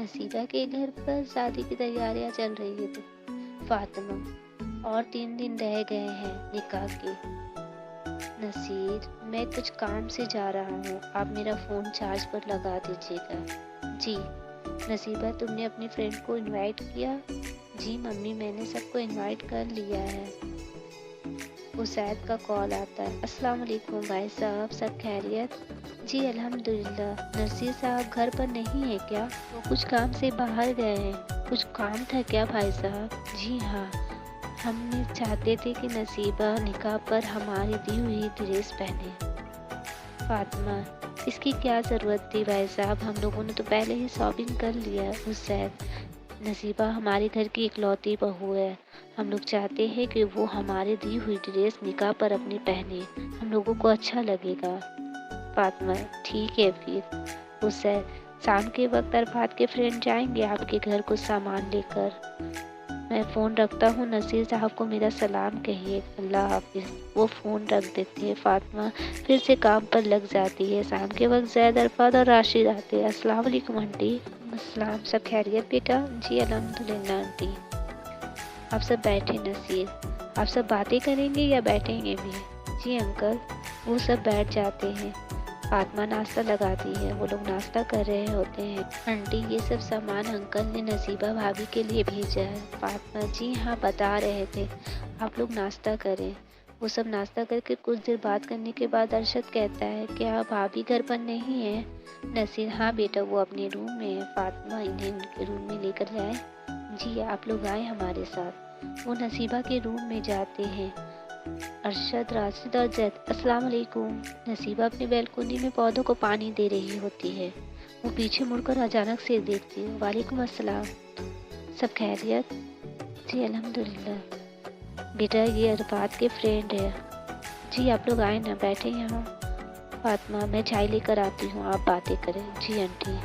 नसीबा के घर पर शादी की तैयारियां चल रही थी। फातिमा, और 3 दिन रह गए हैं निकाह के। नसीर, मैं कुछ काम से जा रहा हूँ, आप मेरा फ़ोन चार्ज पर लगा दीजिएगा। जी। नसीबा, तुमने अपनी फ्रेंड को इनवाइट किया? जी मम्मी, मैंने सबको इनवाइट कर लिया है। उसैद का कॉल आता है। अस्सलाम वालेकुम भाई साहब, सब खैरियत? जी अल्हम्दुलिल्लाह। नसीर साहब घर पर नहीं है क्या? वो कुछ काम से बाहर गए हैं। कुछ काम था क्या भाई साहब? जी हाँ, हमने चाहते थे कि नसीबा निकाह पर हमारी दी हुई ड्रेस पहने। फातिमा, इसकी क्या ज़रूरत थी भाई साहब, हम लोगों ने तो पहले ही शॉपिंग कर लिया। उसैद, नसीबा हमारे घर की इकलौती बहू है, हम लोग चाहते हैं कि वो हमारी दी हुई ड्रेस निकाह पर अपनी पहने, हम लोगों को अच्छा लगेगा। फातिमा, ठीक है फिर। उसे शाम के वक्त अरफात के फ्रेंड जाएंगे आपके घर कुछ सामान लेकर। मैं फ़ोन रखता हूँ, नसीर साहब को मेरा सलाम कहिए। अल्लाह हाफिज़। वो फ़ोन रख देते हैं। फातिमा फिर से काम पर लग जाती है। शाम के वक्त जैद, अरफात और राशिद आते हैं। अस्सलाम वालेकुम आंटी। अस्सलाम, सब खैरियत बेटा? जी अल्हम्दुलिल्लाह आंटी। आप सब बैठे। नसीर, आप सब बातें करेंगे या बैठेंगे भी? जी अंकल। वो सब बैठ जाते हैं। फातिमा नाश्ता लगाती है। वो लोग नाश्ता कर रहे होते हैं। आंटी, ये सब सामान अंकल ने नसीबा भाभी के लिए भेजा है। फातिमा, जी हाँ, बता रहे थे आप लोग नाश्ता करें। वो सब नाश्ता करके कुछ देर बात करने के बाद अरशद कहता है, क्या भाभी घर पर नहीं है? नसीर, हाँ बेटा, वो अपने रूम में है। फातिमा, इन्हें उनके रूम में लेकर जाए? जी, आप लोग आए हमारे साथ। वो नसीबा के रूम में जाते हैं। अरशद, राशिद और जैद, अस्सलाम वालेकुम। नसीबा अपनी बैल्कनी में पौधों को पानी दे रही होती है। वो पीछे मुड़कर अचानक से देखती है। वालेकुम अस्सलाम, सब खैरियत? जी अल्हम्दुलिल्लाह। बेटा, ये अरफात के फ्रेंड है। जी, आप लोग आए ना, बैठे यहाँ। फातिमा, मैं चाय लेकर आती हूँ, आप बातें करें। जी आंटी।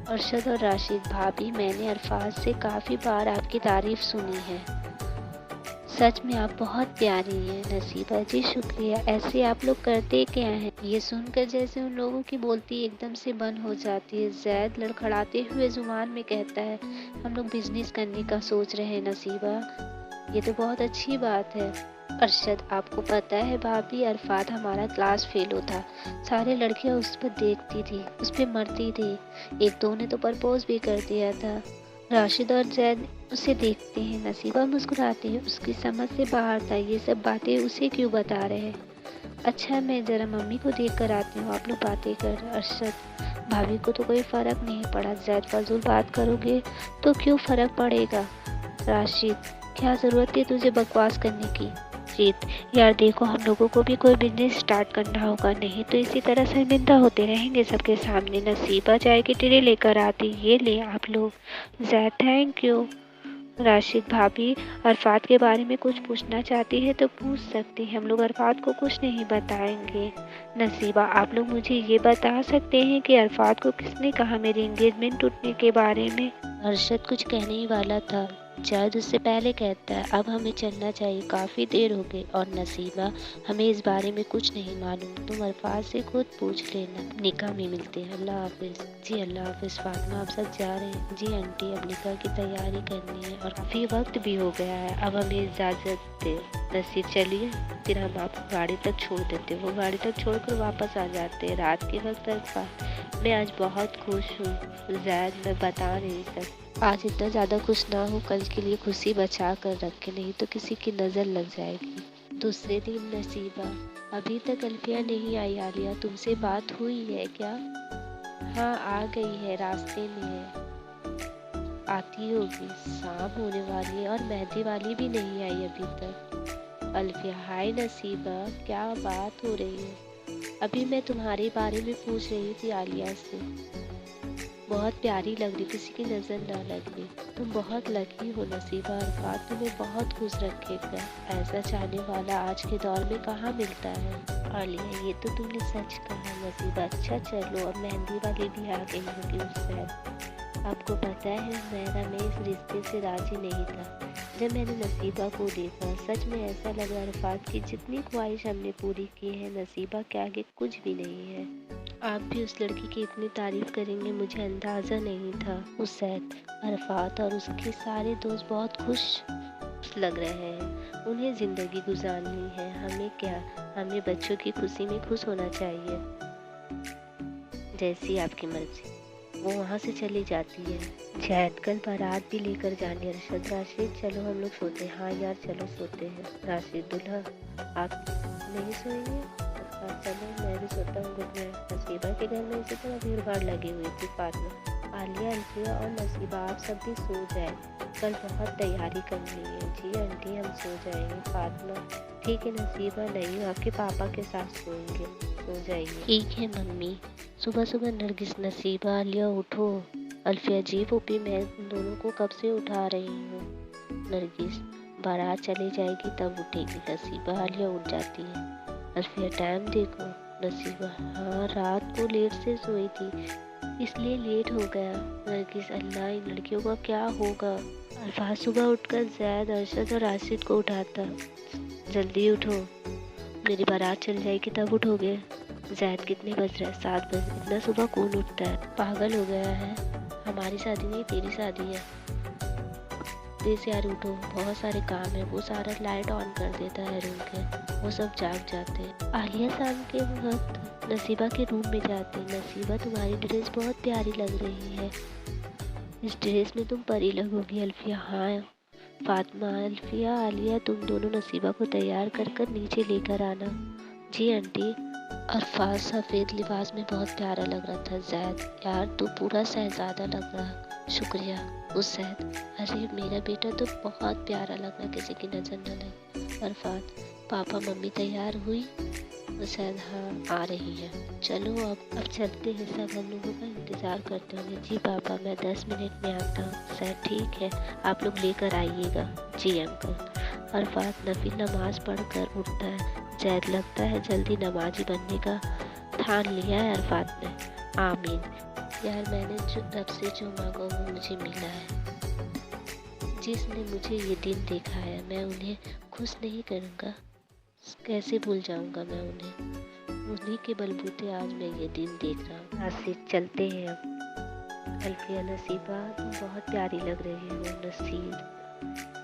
अरशद और राशिद, भाभी, मैंने अरफात से काफ़ी बार आपकी तारीफ़ सुनी है, सच में आप बहुत प्यारी हैं। नसीबा, जी शुक्रिया। ऐसे आप लोग करते क्या हैं? ये सुनकर जैसे उन लोगों की बोलती एकदम से बंद हो जाती है। जैद लड़खड़ाते हुए जुबान में कहता है, हम लोग बिजनेस करने का सोच रहे हैं नसीबा। ये तो बहुत अच्छी बात है। अरशद, आपको पता है भाभी, अरफात हमारा क्लास फेलो था, सारे लड़कियां उस पर देखती थी, उस पर मरती थी, एक दो ने तो प्रपोज भी कर दिया था। राशिद और जैद उसे देखते हैं। नसीबा मुस्कुराती है। उसकी समझ से बाहर था ये सब बातें उसे क्यों बता रहे हैं। अच्छा, मैं ज़रा मम्मी को देख कर आती हूँ, आप लोग बातें कर। अरशद, भाभी को तो कोई फ़र्क नहीं पड़ा। जैद, फजूल बात करोगे तो क्यों फ़र्क पड़ेगा? राशिद, क्या ज़रूरत है तुझे बकवास करने की? जीत, यार देखो, हम लोगों को भी कोई बिजनेस स्टार्ट करना होगा, नहीं तो इसी तरह शर्मिंदा होते रहेंगे सबके सामने। नसीबा चाय की ट्रे लेकर आती, ये ले आप लोग। Zaid, thank you. राशिद, भाभी अरफात के बारे में कुछ पूछना चाहती है तो पूछ सकती है, हम लोग अरफात को कुछ नहीं बताएंगे। नसीबा, आप लोग मुझे ये बता सकते हैं कि अरफात को किसने कहा मेरी एंगेजमेंट टूटने के बारे में? अरशद कुछ कहने ही वाला था, जैद उससे पहले कहता है, अब हमें चलना चाहिए, काफ़ी देर हो गई। और नसीबा, हमें इस बारे में कुछ नहीं मालूम, तुम अरफात से खुद पूछ लेना, निकाह में मिलते हैं। अल्लाह हाफिज़। जी अल्लाह हाफिज़। फातिमा, आप सब जा रहे हैं? जी आंटी, अब निकाह की तैयारी करनी है और काफ़ी वक्त भी हो गया है, अब हमें इजाज़त दे। नसीर, चलिए फिर हम आपको गाड़ी तक छोड़ देते। वो गाड़ी तक छोड़कर वापस आ जाते हैं। रात के वक्त अरफात, मैं आज बहुत खुश हूँ जैद, मैं बता नहीं सकती। आज इतना ज़्यादा खुश ना हो, कल के लिए खुशी बचा कर रखे, नहीं तो किसी की नज़र लग जाएगी। दूसरे दिन नसीबा, अभी तक अल्फिया नहीं आई। आलिया, तुमसे बात हुई है क्या? हाँ, आ गई है, रास्ते में है, आती होगी, शाम होने वाली है और मेहंदी वाली भी नहीं आई अभी तक। अल्फिया, हाय नसीबा, क्या बात हो रही है? अभी मैं तुम्हारे बारे में पूछ रही थी आलिया से, बहुत प्यारी लग रही, किसी की नज़र ना लगे। तुम बहुत लकी हो नसीबा, अरफात तुम्हें बहुत खुश रखेगा, ऐसा चाहने वाला आज के दौर में कहाँ मिलता है। आलिया, ये तो तुमने सच कहा नसीबा। अच्छा चलो, अब मेहंदी वाली भी आ गई होगी उससे। आपको पता है, मैं इस रिश्ते से राजी नहीं था। जब मैंने नसीबा को देखा, सच में ऐसा लगा अरफात की जितनी ख्वाहिश हमने पूरी की है, नसीबा के आगे कुछ भी नहीं है। آپ بھی اس لڑکی کی اتنی تعریف کریں گے مجھے اندازہ نہیں تھا۔ اسید، عرفات اور اس کے سارے دوست بہت خوش لگ رہے ہیں۔ انہیں زندگی گزارنی ہے، ہمیں کیا، ہمیں بچوں کی خوشی میں خوش ہونا چاہیے۔ جیسی آپ کی مرضی۔ وہ وہاں سے چلی جاتی ہے۔ جہد کل بارات بھی لے کر جانے۔ ارشد، راشد چلو ہم لوگ سوتے ہیں۔ ہاں یار چلو سوتے ہیں۔ راشد، دلہا آپ نہیں سوئیں گے؟ چلو میں بھی سوتا ہوں، گڈ نائٹ۔ نصیبہ کے گھر میں اسی طرح بھیڑ بھاڑ لگی ہوئی تھی۔ فاطمہ، عالیہ، الفیہ اور نصیبہ آپ سب بھی سو جائیں، کل بہت تیاری کرنی ہے۔ جی آنٹی ہم سو جائیں گے۔ فاطمہ، ٹھیک ہے نصیبہ، نہیں آپ کے پاپا کے ساتھ سوئیں گے، سو جائیے۔ ٹھیک ہے ممی۔ صبح صبح نرگس، نصیبہ، عالیہ اٹھو۔ الفیہ، جی پھوپھی میں ان دونوں کو کب سے اٹھا رہی ہوں۔ نرگس، بارات چلی جائے گی تب اٹھے گی۔ نصیبہ، عالیہ اٹھ جاتی ہے۔ الفیہ، ٹائم دیکھو۔ نصیبہ، ہاں رات کو لیٹ سے سوئی تھی اس لیے لیٹ ہو گیا۔ نرگس، اللہ ان لڑکیوں کا کیا ہوگا۔ الفاظ، صبح اٹھ کر زید، ارشد اور راشد کو اٹھاتا، جلدی اٹھو میری بارات چل جائے گی تب اٹھو گے۔ زید، کتنے بج رہے؟ 7 بجے، اتنا صبح کون اٹھتا ہے، پاگل ہو گیا ہے، ہماری شادی نہیں تیری شادی ہے، پلیز یار اٹھو، بہت سارے کام ہیں۔ وہ سارا لائٹ آن کر دیتا ہے روم کے، وہ سب جاگ جاتے ہیں۔ عالیہ شام کے وقت نصیبہ کے روم میں جاتے۔ نصیبہ، تمہاری ڈریس بہت پیاری لگ رہی ہے، اس ڈریس میں تم پری لگو گی۔ الفیہ، ہاں۔ فاطمہ، الفیہ، عالیہ تم دونوں نصیبہ کو تیار کر کر نیچے لے کر آنا۔ جی آنٹی۔ عرفات سفید لباس میں بہت پیارا لگ رہا تھا۔ زید، یار تو پورا شہزادہ لگ رہا۔ شکریہ۔ اسید، ارے میرا بیٹا تو بہت پیارا لگ رہا، کسی کی نظر نہ لگے۔ عرفات، پاپا ممی تیار ہوئی؟ اسید، ہاں آ رہی ہے، چلو اب چلتے ہیں، سب ہم لوگوں کا انتظار کرتے ہوں گے۔ جی پاپا میں 10 منٹ میں آتا ہوں۔ اسید، ٹھیک ہے آپ لوگ لے کر آئیے گا۔ جی انکل۔ عرفات، نفل نماز پڑھ کر اٹھتا ہے۔ زید، لگتا ہے جلدی نمازی بننے کا ٹھان لیا ہے عرفات نے۔ آمین۔ یار میں نے رب سے جو مانگا وہ مجھے ملا ہے، جس نے مجھے یہ دن دکھایا ہے میں انہیں خوش نہیں کروں گا، کیسے بھول جاؤں گا میں انہیں، انہیں کے بلبوتے آج میں یہ دن دیکھ رہا ہوں۔ آصف، چلتے ہیں اب۔ الفیہ، نصیبہ تم بہت پیاری لگ رہی ہو۔ نصیر،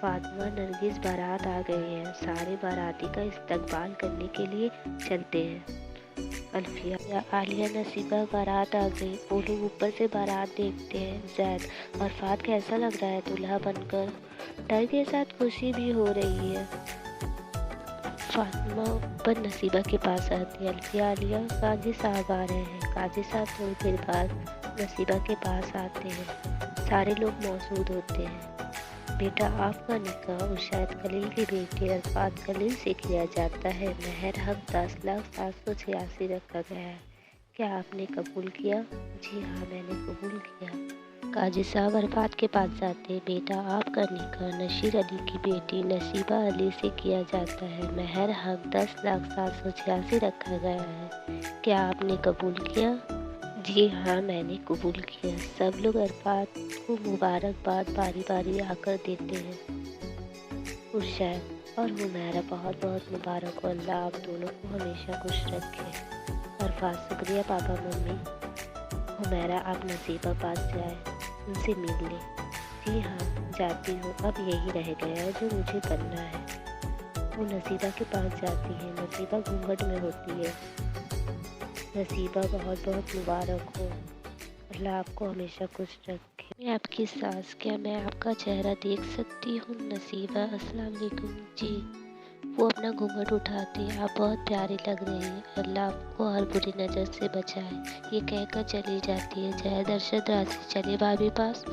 فاطمہ، نرگس بارات آ گئے ہیں، سارے باراتی کا استقبال کرنے کے لیے چلتے ہیں۔ الفیہ، عالیہ، نصیبہ بارات آ گئی، وہ لوگ اوپر سے بارات دیکھتے ہیں۔ زید، عرفات کیسا لگ رہا ہے دلہا بن کر؟ ڈر کے ساتھ خوشی بھی ہو رہی ہے۔ فاطمہ اوپر نصیبہ کے پاس آتی ہے۔ الفیہ، عالیہ، قاضی صاحب آ رہے ہیں۔ قاضی صاحب تھوڑی دیر بعد نصیبہ کے پاس آتے ہیں، سارے لوگ موجود ہوتے ہیں۔ بیٹا آپ کا نکاح ارشاد خلیل کی بیٹی عرفات خلیل سے کیا جاتا ہے، مہر حق 10,786 رکھا گیا ہے، کیا آپ نے قبول کیا؟ جی ہاں میں نے قبول کیا۔ قاضی صاحب عرفات کے پاس جاتے، بیٹا آپ کا نکاح نشیر علی کی بیٹی نصیبہ علی سے کیا جاتا ہے، مہر حق 10,786 رکھا گیا ہے، کیا آپ نے قبول کیا؟ جی ہاں میں نے قبول کیا۔ سب لوگ عرفات کو مبارکباد باری باری آ کر دیتے ہیں۔ ارشاد اور حمیرہ، بہت بہت مبارک ہو، اللہ آپ دونوں کو ہمیشہ خوش رکھے۔ عرفات، شکریہ پاپا ممی۔ حمیرہ، آپ نصیبہ پاس جائیں، ان سے مل لیں۔ جی ہاں جاتی ہوں، اب یہی رہ گیا ہے جو مجھے کرنا ہے۔ وہ نصیبہ کے پاس جاتی ہے، نصیبہ گھونگھٹ میں ہوتی ہے۔ نصیبہ، بہت بہت مبارک ہو، اللہ آپ کو ہمیشہ خوش رکھے۔ میں آپ کی ساس، کیا میں آپ کا چہرہ دیکھ سکتی ہوں؟ نصیبہ، السلام علیکم۔ جی۔ وہ اپنا گھونگھٹ اٹھاتی، آپ بہت پیاری لگ رہی ہیں، اللہ آپ کو ہر بری نظر سے بچائے، یہ کہہ کر چلی جاتی ہے۔ جہد، ارشد، راشد، چلے بھابھی پاس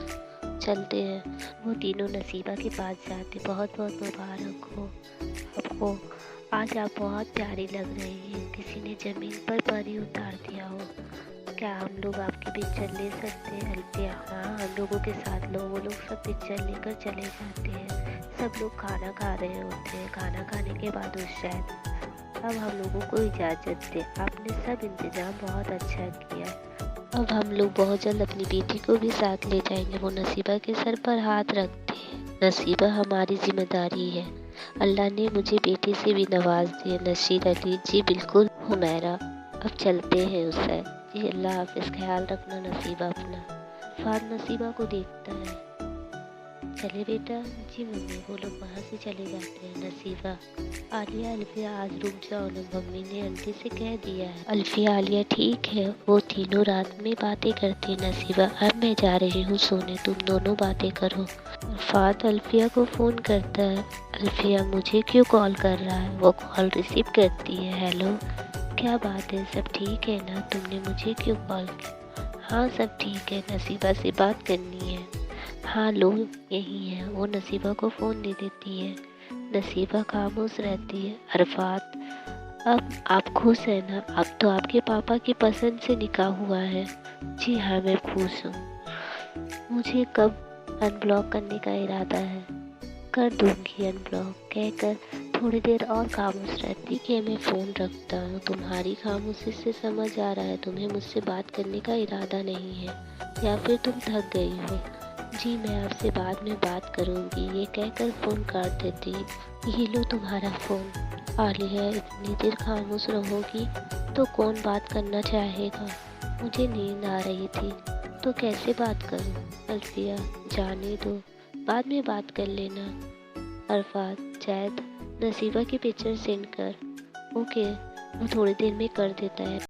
چلتے ہیں۔ وہ تینوں نصیبہ کے پاس جاتے، بہت بہت مبارک ہو آپ کو، آج آپ بہت پیاری لگ رہی ہیں، کسی نے زمین پر پری اتار دیا ہو، کیا ہم لوگ آپ کی پکچر لے سکتے ہیں؟ الفیہ، ہاں ہم لوگوں کے ساتھ لو۔ وہ لوگ سب پکچر لے کر چلے جاتے ہیں، سب لوگ کھانا کھا رہے ہوتے ہیں۔ کھانا کھانے کے بعد ارشاد، اب ہم لوگوں کو اجازت دے، آپ نے سب انتظام بہت اچھا کیا، اب ہم لوگ بہت جلد اپنی بیٹی کو بھی ساتھ لے جائیں گے۔ وہ نصیبہ کے سر پر ہاتھ رکھتے ہیں، نصیبہ ہماری ذمہ داری ہے، اللہ نے مجھے بیٹی سے بھی نواز دیا۔ نصیر علی، جی بالکل حمیرہ، اب چلتے ہیں اسے۔ जी अल्लाह हाफिज़, ख्याल रखना नसीबा अपना। फ़ाद नसीबा को देखता है। चले बेटा? जी मम्मी। वो लोग वहाँ से चले जाते हैं। नसीबा, आलिया, अल्फिया आज रुक जाओ ना, मम्मी ने आंटी से कह दिया है। अल्फिया, आलिया ठीक है। वो तीनों रात में बातें करती। नसीबा, अब मैं जा रही हूँ सोने, तुम दोनों बातें करो। फ़ाद अल्फिया को फ़ोन करता है। अल्फिया, मुझे क्यों कॉल कर रहा है? वो कॉल रिसीव करती है। हेलो, क्या बात है, सब ठीक है ना? तुमने मुझे क्यों कॉल किया? हाँ सब ठीक है, नसीबा से बात करनी है। हाँ लो, यही है। वो नसीबा को फ़ोन दे देती है। नसीबा खामोश रहती है। अरफात, अब आप खुश हैं ना? अब तो आपके पापा की पसंद से निकाह हुआ है। जी हाँ, मैं खुश हूँ। मुझे कब अनब्लॉक करने का इरादा है? कर दूंगी अनब्लॉक, कहकर थोड़ी देर और खामोश रहती कि मैं फ़ोन रखता हूँ। तुम्हारी खामोशी से समझ आ रहा है तुम्हें मुझसे बात करने का इरादा नहीं है, या फिर तुम थक गई हो। जी मैं आपसे बाद में बात करूँगी, ये कहकर फ़ोन काट देती। ये लो तुम्हारा फ़ोन। आलिया, इतनी देर खामोश रहोगी तो कौन बात करना चाहेगा? मुझे नींद आ रही थी तो कैसे बात करूँ? अल्फिया, जाने दो, बाद में बात कर लेना। अरफात, जैद, नसीबा की पिक्चर सेंड कर। ओके, वो थोड़ी देर में कर देता है।